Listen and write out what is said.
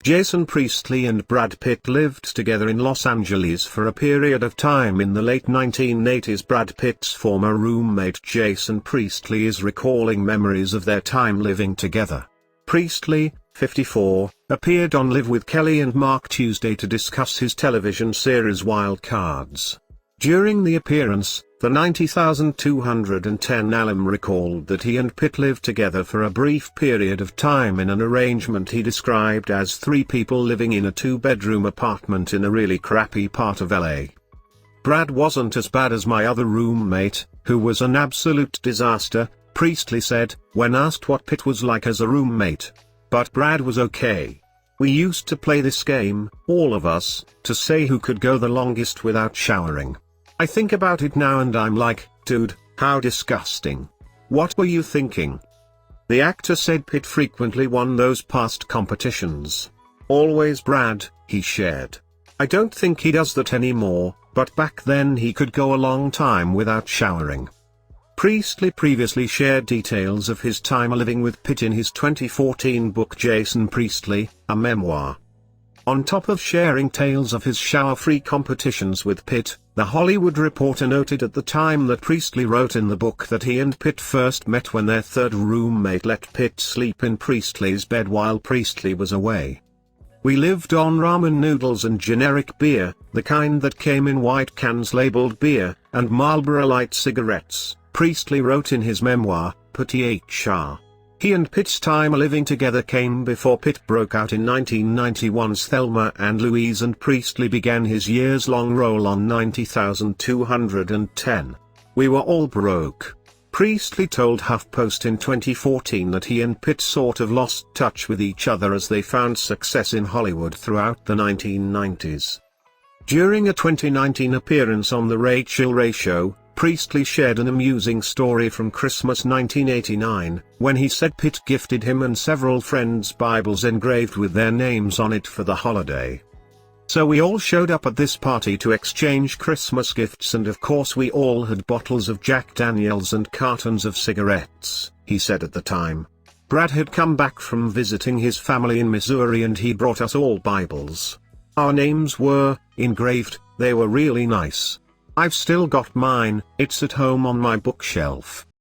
Jason Priestley and Brad Pitt lived together in Los Angeles for a period of time in the late 1980s. Brad Pitt's former roommate Jason Priestley is recalling memories of their time living together. Priestley, 54, appeared on Live with Kelly and Mark Tuesday to discuss his television series Wild Cards. During the appearance, the 90,210 alum recalled that he and Pitt lived together for a brief period of time in an arrangement he described as three people living in a two-bedroom apartment in a really crappy part of LA. Brad wasn't as bad as my other roommate, who was an absolute disaster, Priestley said, when asked what Pitt was like as a roommate. But Brad was okay. We used to play this game, all of us, to say who could go the longest without showering. I think about it now and I'm like, dude, how disgusting. What were you thinking? The actor said Pitt frequently won those past competitions. Always Brad, he shared. I don't think he does that anymore, but back then he could go a long time without showering. Priestley previously shared details of his time living with Pitt in his 2014 book Jason Priestley, a memoir. On top of sharing tales of his shower-free competitions with Pitt, The Hollywood Reporter noted at the time that Priestley wrote in the book that he and Pitt first met when their third roommate let Pitt sleep in Priestley's bed while Priestley was away. We lived on ramen noodles and generic beer, the kind that came in white cans labeled beer, and Marlboro Light cigarettes, Priestley wrote in his memoir, Petit HR. He and Pitt's time living together came before Pitt broke out in 1991's Thelma and Louise, and Priestley began his years-long role on 90,210. We were all broke. Priestley told HuffPost in 2014 that he and Pitt sort of lost touch with each other as they found success in Hollywood throughout the 1990s. During a 2019 appearance on The Rachel Ray Show, Priestley shared an amusing story from Christmas 1989, when he said Pitt gifted him and several friends Bibles engraved with their names on it for the holiday. So we all showed up at this party to exchange Christmas gifts, and of course we all had bottles of Jack Daniels and cartons of cigarettes, he said at the time. Brad had come back from visiting his family in Missouri and he brought us all Bibles. Our names were engraved, they were really nice. I've still got mine, it's at home on my bookshelf.